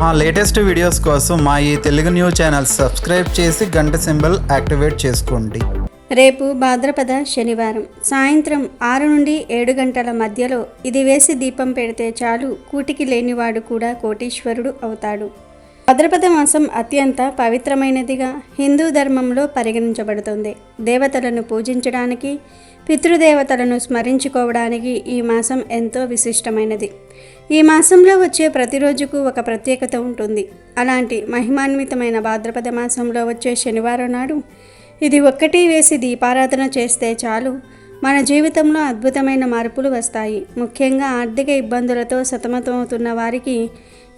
మా latest videos కోసం మా ఈ తెలుగు న్యూస్ ఛానల్ సబ్స్క్రైబ్ చేసి గంట సింబల్ యాక్టివేట్ చేసుకోండి. రేపు భాద్రపద శనివారం సాయంత్రం 6 నుండి 7 గంటల మధ్యలో ఇది వేసి దీపం పెడితే చాలు, కూటికి లేనివాడు కూడా కోటీశ్వరుడు అవుతాడు. భాద్రపద మాసం అత్యంత పవిత్రమైనదిగా హిందూ ధర్మంలో పరిగణించబడుతుంది. దేవతలను పూజించడానికి, పితృదేవతలను స్మరించుకోవడానికి ఈ మాసం ఎంతో విశిష్టమైనది. ఈ మాసంలో వచ్చే ప్రతిరోజుకు ఒక ప్రత్యేకత ఉంటుంది. అలాంటి మహిమాన్వితమైన భాద్రపద మాసంలో వచ్చే శనివారం నాడు ఇది ఒక్కటి వేసి దీపారాధన చేస్తే చాలు, మన జీవితంలో అద్భుతమైన మార్పులు వస్తాయి. ముఖ్యంగా ఆర్థిక ఇబ్బందులతో సతమతమవుతున్న వారికి,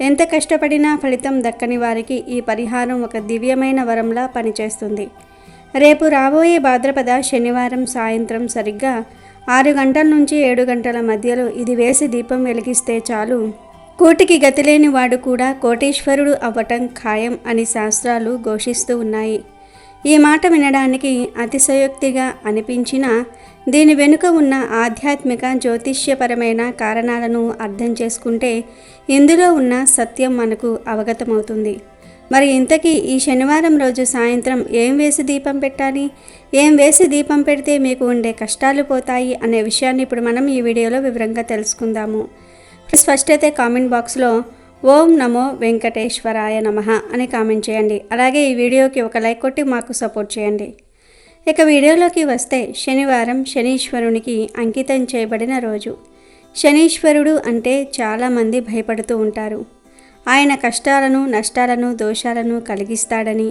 ఎంత కష్టపడినా ఫలితం దక్కని వారికి ఈ పరిహారం ఒక దివ్యమైన వరంలా పనిచేస్తుంది. రేపు రాబోయే భాద్రపద శనివారం సాయంత్రం సరిగ్గా 6 గంటల నుంచి 7 గంటల మధ్యలో ఇది వేసి దీపం వెలిగిస్తే చాలు, కోటికి గతిలేని వాడు కూడా కోటీశ్వరుడు అవ్వటం ఖాయం అని శాస్త్రాలు ఘోషిస్తూ ఉన్నాయి. ఈ మాట వినడానికి అతిశయోక్తిగా అనిపించినా దీని వెనుక ఉన్న ఆధ్యాత్మిక జ్యోతిష్యపరమైన కారణాలను అర్థం చేసుకుంటే ఇందులో ఉన్న సత్యం మనకు అవగతమవుతుంది. మరి ఇంతకీ ఈ శనివారం రోజు సాయంత్రం ఏం వేసి దీపం పెట్టాలి, ఏం వేసి దీపం పెడితే మీకు ఉండే కష్టాలు పోతాయి అనే విషయాన్ని ఇప్పుడు మనం ఈ వీడియోలో వివరంగా తెలుసుకుందాము. ఫస్ట్ అయితే కామెంట్ బాక్స్లో ఓం నమో వెంకటేశ్వరాయ నమః అని కామెంట్ చేయండి. అలాగే ఈ వీడియోకి ఒక లైక్ కొట్టి మాకు సపోర్ట్ చేయండి. ఇక వీడియోలోకి వస్తే శనివారం శనీశ్వరునికి అంకితం చేయబడిన రోజు. శనీశ్వరుడు అంటే చాలామంది భయపడుతూ ఉంటారు. ఆయన కష్టాలను, నష్టాలను, దోషాలను కలిగిస్తాడని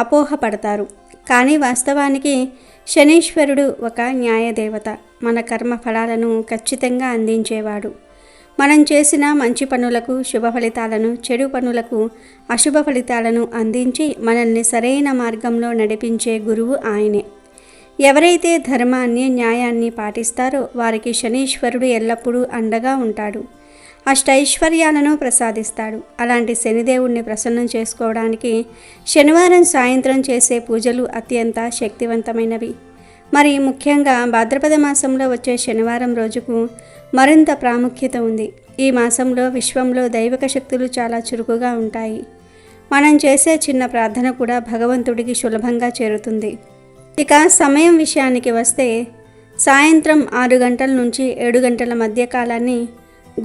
అపోహపడతారు. కానీ వాస్తవానికి శనీశ్వరుడు ఒక న్యాయదేవత, మన కర్మ ఫలాలను ఖచ్చితంగా అందించేవాడు. మనం చేసిన మంచి పనులకు శుభ ఫలితాలను, చెడు పనులకు అశుభ ఫలితాలను అందించి మనల్ని సరైన మార్గంలో నడిపించే గురువు ఆయనే. ఎవరైతే ధర్మాన్ని, న్యాయాన్ని పాటిస్తారో వారికి శనీశ్వరుడు ఎల్లప్పుడూ అండగా ఉంటాడు. అష్టైశ్వర్యాలను ప్రసాదిస్తాడు. అలాంటి శనిదేవుణ్ణి ప్రసన్నం చేసుకోవడానికి శనివారం సాయంత్రం చేసే పూజలు అత్యంత శక్తివంతమైనవి. మరి ముఖ్యంగా భాద్రపద మాసంలో వచ్చే శనివారం రోజుకు మరింత ప్రాముఖ్యత ఉంది. ఈ మాసంలో విశ్వంలో దైవిక శక్తులు చాలా చురుకుగా ఉంటాయి. మనం చేసే చిన్న ప్రార్థన కూడా భగవంతుడికి సులభంగా చేరుతుంది. ఇక సమయం విషయానికి వస్తే సాయంత్రం 6 గంటల నుంచి 7 గంటల మధ్య కాలాన్ని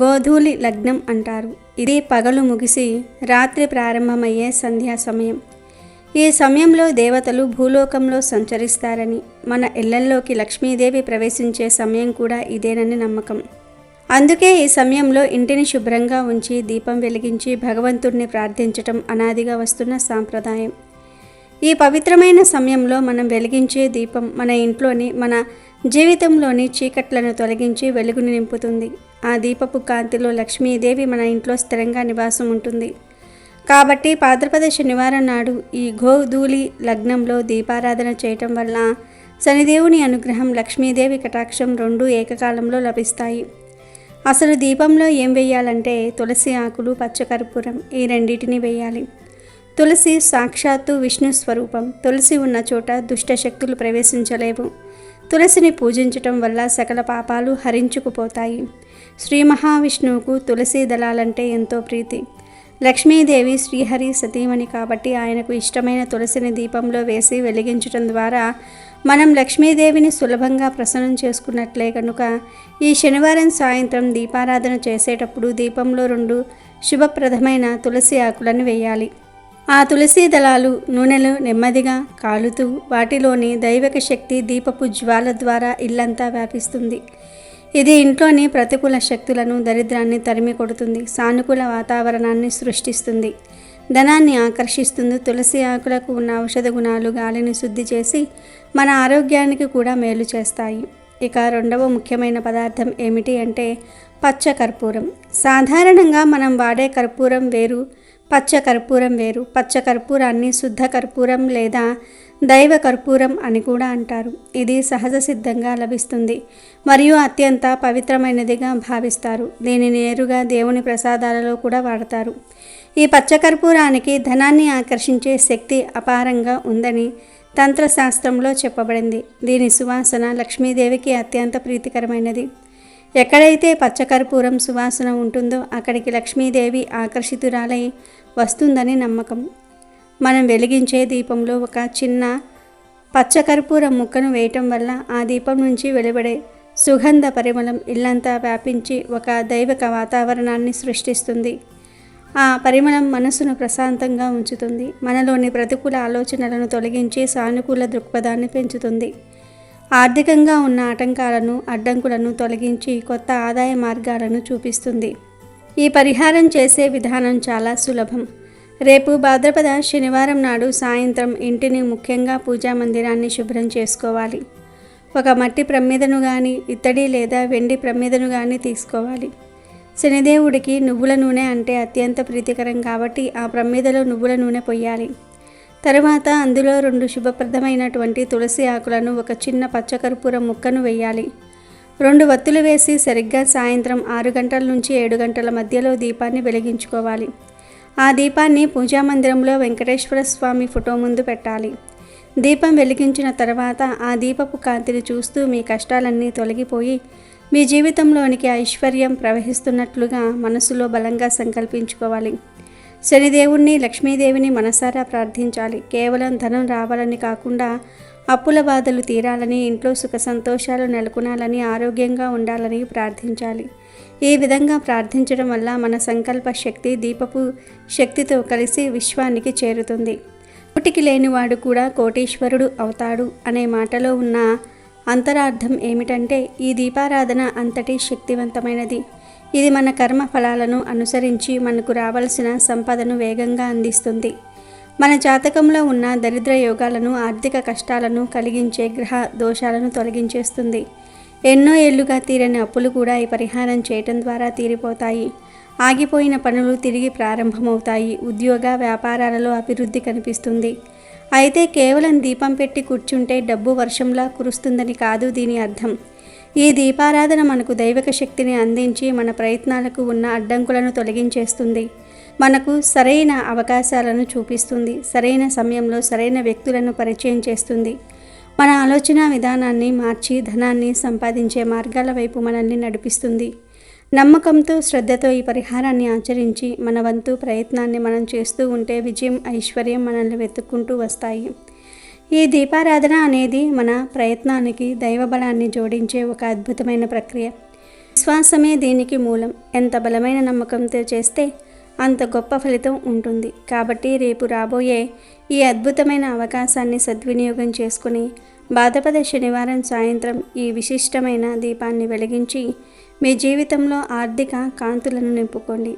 గోధూళి లగ్నం అంటారు. ఇది పగలు ముగిసి రాత్రి ప్రారంభమయ్యే సంధ్యా సమయం. ఈ సమయంలో దేవతలు భూలోకంలో సంచరిస్తారని, మన ఇళ్లల్లోకి లక్ష్మీదేవి ప్రవేశించే సమయం కూడా ఇదేనని నమ్మకం. అందుకే ఈ సమయంలో ఇంటిని శుభ్రంగా ఉంచి దీపం వెలిగించి భగవంతుడిని ప్రార్థించటం అనాదిగా వస్తున్న సాంప్రదాయం. ఈ పవిత్రమైన సమయంలో మనం వెలిగించే దీపం మన ఇంట్లోని, మన జీవితంలోని చీకట్లను తొలగించి వెలుగుని నింపుతుంది. ఆ దీపపు కాంతిలో లక్ష్మీదేవి మన ఇంట్లో స్థిరంగా నివాసం ఉంటుంది. కాబట్టి భాద్రపద శనివారం నాడు ఈ గోధూళి లగ్నంలో దీపారాధన చేయటం వల్ల శనిదేవుని అనుగ్రహం, లక్ష్మీదేవి కటాక్షం రెండూ ఏకకాలంలో లభిస్తాయి. అసలు దీపంలో ఏం వేయాలంటే తులసి ఆకులు, పచ్చకర్పూరం ఈ రెండింటిని వేయాలి. తులసి సాక్షాత్తు విష్ణు స్వరూపం. తులసి ఉన్న చోట దుష్ట శక్తులు ప్రవేశించలేవు. తులసిని పూజించటం వల్ల సకల పాపాలు హరించుకుపోతాయి. శ్రీ మహావిష్ణువుకు తులసి దళాలంటే ఎంతో ప్రీతి. లక్ష్మీదేవి శ్రీహరి సతీమణి కాబట్టి ఆయనకు ఇష్టమైన తులసిని దీపంలో వేసి వెలిగించటం ద్వారా మనం లక్ష్మీదేవిని సులభంగా ప్రసన్నం చేసుకున్నట్లే. కనుక ఈ శనివారం సాయంత్రం దీపారాధన చేసేటప్పుడు దీపంలో 2 శుభప్రదమైన తులసి ఆకులను వేయాలి. ఆ తులసి దళాలు నూనెలో నెమ్మదిగా కాలుతూ వాటిలోని దైవిక శక్తి దీపపు జ్వాల ద్వారా ఇల్లంతా వ్యాపిస్తుంది. ఇది ఇంట్లోని ప్రతికూల శక్తులను, దరిద్రాన్ని తరిమి కొడుతుంది. సానుకూల వాతావరణాన్ని సృష్టిస్తుంది. ధనాన్ని ఆకర్షిస్తుంది. తులసి ఆకులకు ఉన్న ఔషధ గుణాలు గాలిని శుద్ధి చేసి మన ఆరోగ్యానికి కూడా మేలు చేస్తాయి. ఇక రెండవ ముఖ్యమైన పదార్థం ఏమిటి అంటే పచ్చ కర్పూరం. సాధారణంగా మనం వాడే కర్పూరం వేరు, పచ్చ కర్పూరం వేరు. పచ్చ కర్పూరాన్ని శుద్ధ కర్పూరం లేదా దైవ కర్పూరం అని కూడా అంటారు. ఇది సహజ సిద్ధంగా లభిస్తుంది మరియు అత్యంత పవిత్రమైనదిగా భావిస్తారు. దీనిని నేరుగా దేవుని ప్రసాదాలలో కూడా వాడతారు. ఈ పచ్చకర్పూరానికి ధనాన్ని ఆకర్షించే శక్తి అపారంగా ఉందని తంత్రశాస్త్రంలో చెప్పబడింది. దీని సువాసన లక్ష్మీదేవికి అత్యంత ప్రీతికరమైనది. ఎక్కడైతే పచ్చకర్పూరం సువాసన ఉంటుందో అక్కడికి లక్ష్మీదేవి ఆకర్షితురాలై వస్తుందని నమ్మకం. మనం వెలిగించే దీపంలో ఒక చిన్న పచ్చకర్పూరం ముక్కను వేయటం వల్ల ఆ దీపం నుంచి వెలువడే సుగంధ పరిమళం ఇల్లంతా వ్యాపించి ఒక దైవిక వాతావరణాన్ని సృష్టిస్తుంది. ఆ పరిమళం మనసును ప్రశాంతంగా ఉంచుతుంది. మనలోని ప్రతికూల ఆలోచనలను తొలగించి సానుకూల దృక్పథాన్ని పెంచుతుంది. ఆర్థికంగా ఉన్న ఆటంకాలను అడ్డంకులను తొలగించి కొత్త ఆదాయ మార్గాలను చూపిస్తుంది. ఈ పరిహారం చేసే విధానం చాలా సులభం. రేపు భాద్రపద శనివారం నాడు సాయంత్రం ఇంటిని, ముఖ్యంగా పూజా మందిరాన్ని శుభ్రం చేసుకోవాలి. ఒక మట్టి ప్రమిదను కానీ, ఇత్తడి లేదా వెండి ప్రమిదను కానీ తీసుకోవాలి. శనిదేవుడికి నువ్వుల నూనె అంటే అత్యంత ప్రీతికరం కాబట్టి ఆ ప్రమిదలో నువ్వుల నూనె పొయ్యాలి. తరువాత అందులో 2 శుభప్రదమైనటువంటి తులసి ఆకులను, ఒక చిన్న పచ్చకర్పూరం ముక్కను వేయాలి. 2 వత్తులు వేసి సరిగ్గా సాయంత్రం 6 గంటల నుంచి 7 గంటల మధ్యలో దీపాన్ని వెలిగించుకోవాలి. ఆ దీపాన్ని పూజామందిరంలో వెంకటేశ్వర స్వామి ఫోటో ముందు పెట్టాలి. దీపం వెలిగించిన తర్వాత ఆ దీపపు కాంతిని చూస్తూ మీ కష్టాలన్నీ తొలగిపోయి మీ జీవితంలోనికి ఐశ్వర్యం ప్రవహిస్తున్నట్లుగా మనసులో బలంగా సంకల్పించుకోవాలి. శనిదేవుణ్ణి, లక్ష్మీదేవిని మనసారా ప్రార్థించాలి. కేవలం ధనం రావాలని కాకుండా అప్పుల బాధలు తీరాలని, ఇంట్లో సుఖ సంతోషాలు నెలకొనాలని, ఆరోగ్యంగా ఉండాలని ప్రార్థించాలి. ఈ విధంగా ప్రార్థించడం వల్ల మన సంకల్ప శక్తి దీపపు శక్తితో కలిసి విశ్వానికి చేరుతుంది. కోటికి లేనివాడు కూడా కోటీశ్వరుడు అవుతాడు అనే మాటలో ఉన్న అంతరార్థం ఏమిటంటే, ఈ దీపారాధన అంతటి శక్తివంతమైనది. ఇది మన కర్మ ఫలాలను అనుసరించి మనకు రావాల్సిన సంపదను వేగంగా అందిస్తుంది. మన జాతకంలో ఉన్న దరిద్ర యోగాలను, ఆర్థిక కష్టాలను కలిగించే గ్రహ దోషాలను తొలగించేస్తుంది. ఎన్నో ఏళ్లుగా తీరని అప్పులు కూడా ఈ పరిహారం చేయటం ద్వారా తీరిపోతాయి. ఆగిపోయిన పనులు తిరిగి ప్రారంభమవుతాయి. ఉద్యోగ వ్యాపారాలలో అభివృద్ధి కనిపిస్తుంది. అయితే కేవలం దీపం పెట్టి కూర్చుంటే డబ్బు వర్షంలా కురుస్తుందని కాదు దీని అర్థం. ఈ దీపారాధన మనకు దైవిక శక్తిని అందించి మన ప్రయత్నాలకు ఉన్న అడ్డంకులను తొలగించేస్తుంది. మనకు సరైన అవకాశాలను చూపిస్తుంది. సరైన సమయంలో సరైన వ్యక్తులను పరిచయం చేస్తుంది. మన ఆలోచన విధానాన్ని మార్చి ధనాన్ని సంపాదించే మార్గాల వైపు మనల్ని నడిపిస్తుంది. నమ్మకంతో, శ్రద్ధతో ఈ పరిహారాన్ని ఆచరించి మన వంతు ప్రయత్నాన్ని మనం చేస్తూ ఉంటే విజయం, ఐశ్వర్యం మనల్ని వెతుక్కుంటూ వస్తాయి. ఈ దీపారాధన అనేది మన ప్రయత్నానికి దైవబలాన్ని జోడించే ఒక అద్భుతమైన ప్రక్రియ. విశ్వాసమే దీనికి మూలం. ఎంత బలమైన నమ్మకంతో చేస్తే అంత గొప్ప ఫలితం ఉంటుంది. కాబట్టి రేపు రాబోయే ఈ అద్భుతమైన అవకాశాన్ని సద్వినియోగం చేసుకుని భాద్రపద శనివారం సాయంత్రం ఈ విశిష్టమైన దీపాన్ని వెలిగించి మీ జీవితంలో ఆర్థిక కాంతులను నింపుకోండి.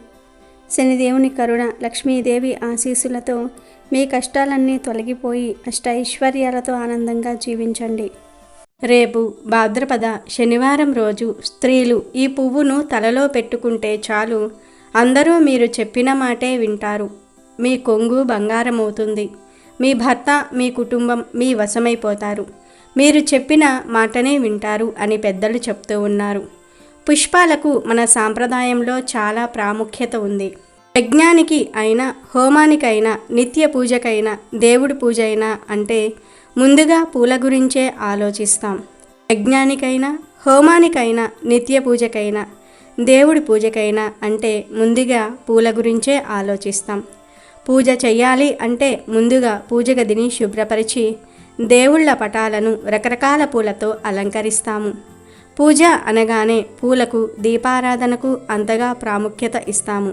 శనిదేవుని కరుణ, లక్ష్మీదేవి ఆశీస్సులతో మీ కష్టాలన్నీ తొలగిపోయి అష్టైశ్వర్యాలతో ఆనందంగా జీవించండి. రేపు భాద్రపద శనివారం రోజు స్త్రీలు ఈ పువ్వును తలలో పెట్టుకుంటే చాలు, అందరూ మీరు చెప్పిన మాటే వింటారు. మీ కొంగు బంగారమవుతుంది. మీ భర్త, మీ కుటుంబం మీ వశమైపోతారు. మీరు చెప్పిన మాటనే వింటారు అని పెద్దలు చెప్తూ ఉన్నారు. పుష్పాలకు మన సాంప్రదాయంలో చాలా ప్రాముఖ్యత ఉంది. యజ్ఞానికి అయినా, హోమానికైనా, నిత్య పూజకైనా, దేవుడి పూజ అయినా అంటే ముందుగా పూల గురించే ఆలోచిస్తాం. యజ్ఞానికైనా, హోమానికైనా, నిత్య పూజకైనా, దేవుడి పూజకైనా అంటే ముందుగా పూల గురించే ఆలోచిస్తాం. పూజ చెయ్యాలి అంటే ముందుగా పూజ గదిని శుభ్రపరిచి దేవుళ్ళ పటాలను రకరకాల పూలతో అలంకరిస్తాము. పూజ అనగానే పూలకు, దీపారాధనకు అంతగా ప్రాముఖ్యత ఇస్తాము.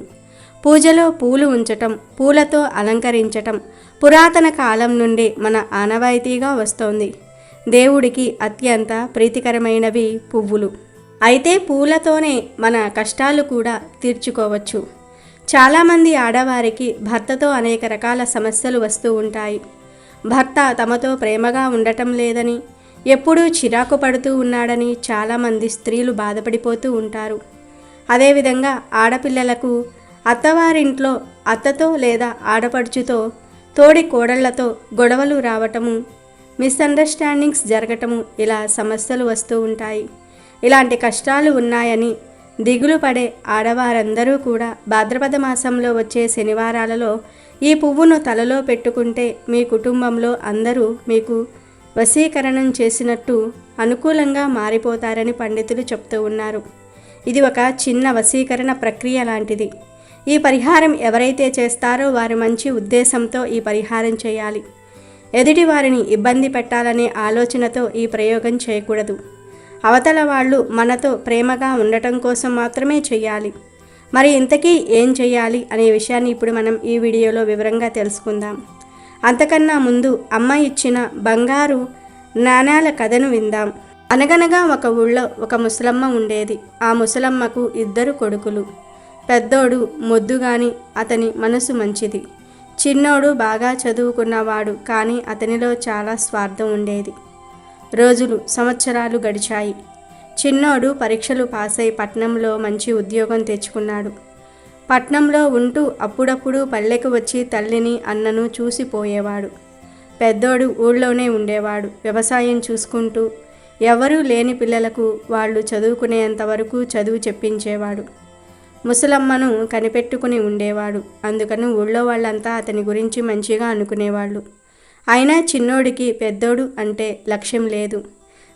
పూజలో పూలు ఉంచటం, పూలతో అలంకరించటం పురాతన కాలం నుండి మన ఆనవాయితీగా వస్తోంది. దేవుడికి అత్యంత ప్రీతికరమైనవి పువ్వులు. అయితే పూలతోనే మన కష్టాలు కూడా తీర్చుకోవచ్చు. చాలామంది ఆడవారికి భర్తతో అనేక రకాల సమస్యలు వస్తూ ఉంటాయి. భర్త తమతో ప్రేమగా ఉండటం లేదని, ఎప్పుడూ చిరాకు పడుతూ ఉన్నాడని చాలామంది స్త్రీలు బాధపడిపోతూ ఉంటారు. అదేవిధంగా ఆడపిల్లలకు అత్తవారింట్లో అత్తతో లేదా ఆడపడుచుతో, తోడి కోడళ్లతో గొడవలు రావటము, మిస్అండర్స్టాండింగ్స్ జరగటము, ఇలా సమస్యలు వస్తూ ఉంటాయి. ఇలాంటి కష్టాలు ఉన్నాయని దిగులు పడే ఆడవారందరూ కూడా భాద్రపద మాసంలో వచ్చే శనివారాలలో ఈ పువ్వును తలలో పెట్టుకుంటే మీ కుటుంబంలో అందరూ మీకు వశీకరణం చేసినట్టు అనుకూలంగా మారిపోతారని పండితులు చెప్తూ ఉన్నారు. ఇది ఒక చిన్న వశీకరణ ప్రక్రియ లాంటిది. ఈ పరిహారం ఎవరైతే చేస్తారో వారు మంచి ఉద్దేశంతో ఈ పరిహారం చేయాలి. ఎదుటి వారిని ఇబ్బంది పెట్టాలనే ఆలోచనతో ఈ ప్రయోగం చేయకూడదు. అవతల వాళ్ళు మనతో ప్రేమగా ఉండటం కోసం మాత్రమే చేయాలి. మరి ఇంతకీ ఏం చేయాలి అనే విషయాన్ని ఇప్పుడు మనం ఈ వీడియోలో వివరంగా తెలుసుకుందాం. అంతకన్నా ముందు అమ్మ ఇచ్చిన బంగారు నాణాల కథను విందాం. అనగనగా ఒక ఊళ్ళో ఒక ముసలమ్మ ఉండేది. ఆ ముసలమ్మకు 2 కొడుకులు. పెద్దోడు మొద్దుగాని అతని మనసు మంచిది. చిన్నోడు బాగా చదువుకున్నవాడు, కానీ అతనిలో చాలా స్వార్థం ఉండేది. రోజులు సంవత్సరాలు గడిచాయి. చిన్నోడు పరీక్షలు పాసై పట్నంలో మంచి ఉద్యోగం తెచ్చుకున్నాడు. పట్నంలో ఉంటూ అప్పుడప్పుడు పల్లెకు వచ్చి తల్లిని అన్నను చూసిపోయేవాడు. పెద్దోడు ఊళ్ళోనే ఉండేవాడు. వ్యవసాయం చూసుకుంటూ ఎవరూ లేని పిల్లలకు వాళ్ళు చదువుకునేంత వరకు చదువు చెప్పించేవాడు. ముసలమ్మను కనిపెట్టుకుని ఉండేవాడు. అందుకని ఊళ్ళో వాళ్ళంతా అతని గురించి మంచిగా అనుకునేవాళ్ళు. అయినా చిన్నోడికి పెద్దోడు అంటే లక్ష్యం లేదు.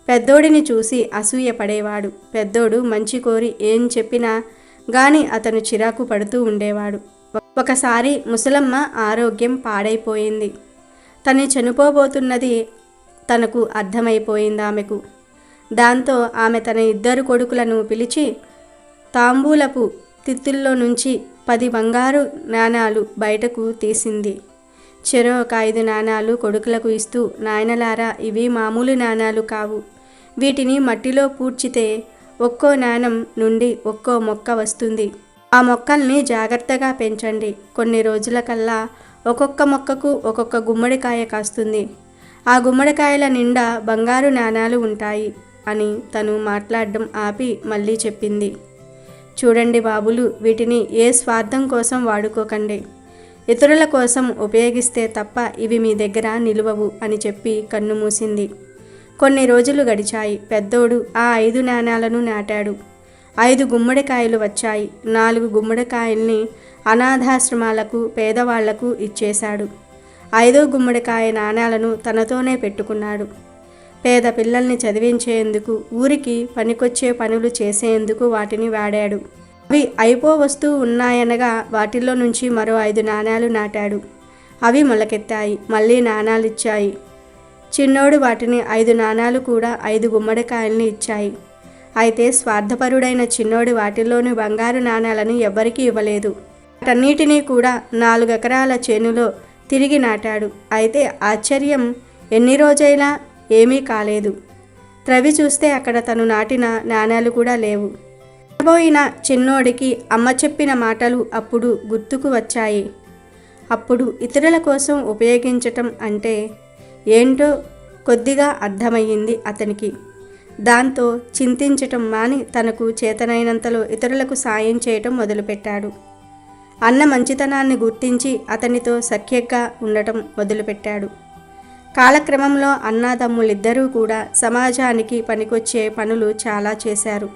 పెద్దోడిని చూసి అసూయ పడేవాడు. పెద్దోడు మంచి కోరి ఏం చెప్పినా గాని అతను చిరాకు పడుతూ ఉండేవాడు. ఒకసారి ముసలమ్మ ఆరోగ్యం పాడైపోయింది. తను చనిపోబోతున్నది తనకు అర్థమైపోయింది ఆమెకు. దాంతో ఆమె తన 2 కొడుకులను పిలిచి తాంబూలపు తిత్తుల్లో నుంచి 10 బంగారు నాణాలు బయటకు తీసింది. చెరో ఒక 5 నాణాలు కొడుకులకు ఇస్తూ, నాయనలారా, ఇవి మామూలు నాణాలు కావు. వీటిని మట్టిలో పూడ్చితే ఒక్కో నాణం నుండి ఒక్కో మొక్క వస్తుంది. ఆ మొక్కల్ని జాగ్రత్తగా పెంచండి. కొన్ని రోజులకల్లా ఒక్కొక్క మొక్కకు ఒక్కొక్క గుమ్మడికాయ కాస్తుంది. ఆ గుమ్మడికాయల నిండా బంగారు నాణాలు ఉంటాయి అని తను మాట్లాడడం ఆపి మళ్ళీ చెప్పింది. చూడండి బాబులు, వీటిని ఏ స్వార్థం కోసం వాడుకోకండి. ఇతరుల కోసం ఉపయోగిస్తే తప్ప ఇవి మీ దగ్గర నిలువవు అని చెప్పి కన్ను మూసింది. కొన్ని రోజులు గడిచాయి. పెద్దోడు ఆ 5 నాణాలను నాటాడు. 5 గుమ్మడికాయలు వచ్చాయి. 4 గుమ్మడికాయల్ని అనాథాశ్రమాలకు, పేదవాళ్లకు ఇచ్చేశాడు. 5వ గుమ్మడికాయ నాణాలను తనతోనే పెట్టుకున్నాడు. పేద పిల్లల్ని చదివించేందుకు, ఊరికి పనికొచ్చే పనులు చేసేందుకు వాటిని వాడాడు. అవి అయిపోవస్తూ ఉన్నాయనగా వాటిల్లో నుంచి మరో 5 నాణాలు నాటాడు. అవి మొలకెత్తాయి. మళ్ళీ నాణాలిచ్చాయి. చిన్నోడు వాటిని 5 నాణాలు కూడా 5 గుమ్మడికాయల్ని ఇచ్చాయి. అయితే స్వార్థపరుడైన చిన్నోడు వాటిల్లోని బంగారు నాణాలను ఎవ్వరికీ ఇవ్వలేదు. వాటన్నిటినీ కూడా 4 ఎకరాల చేనులో తిరిగి నాటాడు. అయితే ఆశ్చర్యం, ఎన్ని రోజైనా ఏమీ కాలేదు. త్రవి చూస్తే అక్కడ తను నాటిన నాణాలు కూడా లేవు. పోయిన చిన్నోడికి అమ్మ చెప్పిన మాటలు అప్పుడు గుర్తుకు వచ్చాయి. అప్పుడు ఇతరుల కోసం ఉపయోగించటం అంటే ఏంటో కొద్దిగా అర్థమయ్యింది అతనికి. దాంతో చింతించటం మాని తనకు చేతనైనంతలో ఇతరులకు సాయం చేయటం మొదలుపెట్టాడు. అన్న మంచితనాన్ని గుర్తించి అతనితో సఖ్యంగా ఉండటం మొదలుపెట్టాడు. కాలక్రమంలో అన్నాతమ్ములిద్దరూ కూడా సమాజానికి పనికొచ్చే పనులు చాలా చేశారు.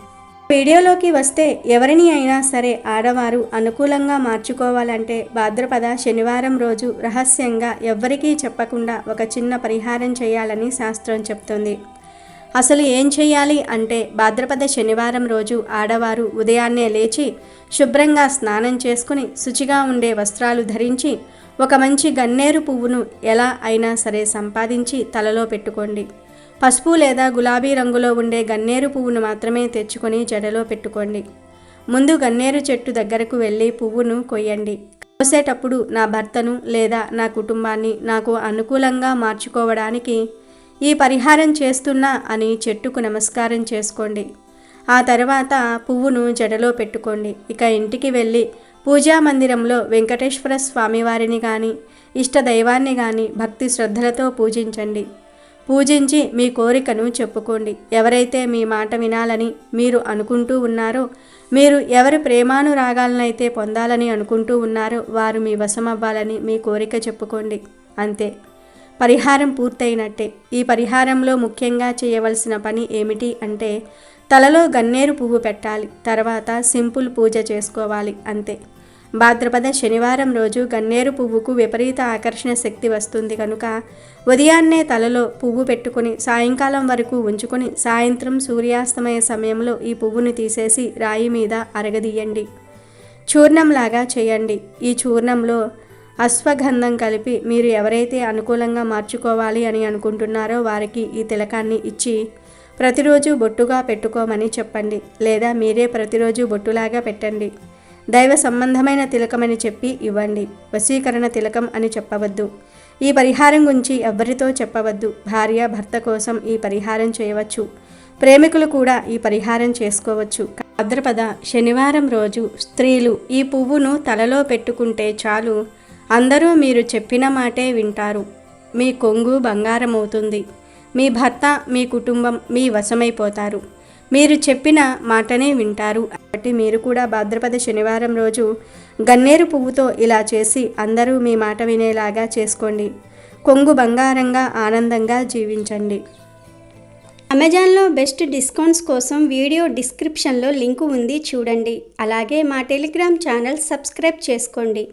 వీడియోలోకి వస్తే, ఎవరిని అయినా సరే ఆడవారు అనుకూలంగా మార్చుకోవాలంటే భాద్రపద శనివారం రోజు రహస్యంగా ఎవ్వరికీ చెప్పకుండా ఒక చిన్న పరిహారం చేయాలని శాస్త్రం చెప్తుంది. అసలు ఏం చేయాలి అంటే, భాద్రపద శనివారం రోజు ఆడవారు ఉదయాన్నే లేచి శుభ్రంగా స్నానం చేసుకుని శుచిగా ఉండే వస్త్రాలు ధరించి ఒక మంచి గన్నేరు పువ్వును ఎలా అయినా సరే సంపాదించి తలలో పెట్టుకోండి. పసుపు లేదా గులాబీ రంగులో ఉండే గన్నేరు పువ్వును మాత్రమే తెచ్చుకొని జడలో పెట్టుకోండి. ముందు గన్నేరు చెట్టు దగ్గరకు వెళ్ళి పువ్వును కొయ్యండి. కోసేటప్పుడు నా భర్తను లేదా నా కుటుంబాన్ని నాకు అనుకూలంగా మార్చుకోవడానికి ఈ పరిహారం చేస్తున్నా అని చెట్టుకు నమస్కారం చేసుకోండి. ఆ తర్వాత పువ్వును జడలో పెట్టుకోండి. ఇక ఇంటికి వెళ్ళి పూజా మందిరంలో వెంకటేశ్వర స్వామివారిని కానీ, ఇష్టదైవాన్ని కానీ భక్తి శ్రద్ధలతో పూజించండి. పూజించి మీ కోరికను చెప్పుకోండి. ఎవరైతే మీ మాట వినాలని మీరు అనుకుంటూ ఉన్నారో, మీరు ఎవరి ప్రేమానురాగాలనైతే పొందాలని అనుకుంటూ ఉన్నారో వారు మీ వశమవ్వాలని మీ కోరిక చెప్పుకోండి. అంతే, పరిహారం పూర్తయినట్టే. ఈ పరిహారంలో ముఖ్యంగా చేయవలసిన పని ఏమిటి అంటే, తలలో గన్నేరు పువ్వు పెట్టాలి. తర్వాత సింపుల్ పూజ చేసుకోవాలి. అంతే. భాద్రపద శనివారం రోజు గన్నేరు పువ్వుకు విపరీత ఆకర్షణ శక్తి వస్తుంది కనుక ఉదయాన్నే తలలో పువ్వు పెట్టుకుని సాయంకాలం వరకు ఉంచుకొని సాయంత్రం సూర్యాస్తమయ సమయంలో ఈ పువ్వుని తీసేసి రాయి మీద అరగదీయండి. చూర్ణంలాగా చేయండి. ఈ చూర్ణంలో అశ్వగంధం కలిపి మీరు ఎవరైతే అనుకూలంగా మార్చుకోవాలి అని అనుకుంటున్నారో వారికి ఈ తిలకాన్ని ఇచ్చి ప్రతిరోజు బొట్టుగా పెట్టుకోమని చెప్పండి. లేదా మీరే ప్రతిరోజు బొట్టులాగా పెట్టండి. దైవ సంబంధమైన తిలకమని చెప్పి ఇవ్వండి. వశీకరణ తిలకం అని చెప్పవద్దు. ఈ పరిహారం గురించి ఎవ్వరితో చెప్పవద్దు. భార్య భర్త కోసం ఈ పరిహారం చేయవచ్చు. ప్రేమికులు కూడా ఈ పరిహారం చేసుకోవచ్చు. భాద్రపద శనివారం రోజు స్త్రీలు ఈ పువ్వును తలలో పెట్టుకుంటే చాలు, అందరూ మీరు చెప్పిన మాటే వింటారు. మీ కొంగు బంగారం అవుతుంది. మీ భర్త మీ కుటుంబం మీ వశమైపోతారు. మీరు చెప్పిన మాటనే వింటారు. కాబట్టి మీరు కూడా భాద్రపద శనివారం రోజు గన్నేరు పువ్వుతో ఇలా చేసి అందరూ మీ మాట వినేలాగా చేసుకోండి. కొంగు బంగారంగా ఆనందంగా జీవించండి. అమెజాన్లో బెస్ట్ డిస్కౌంట్స్ కోసం వీడియో డిస్క్రిప్షన్లో లింకు ఉంది, చూడండి. అలాగే మా టెలిగ్రామ్ ఛానల్ సబ్స్క్రైబ్ చేసుకోండి.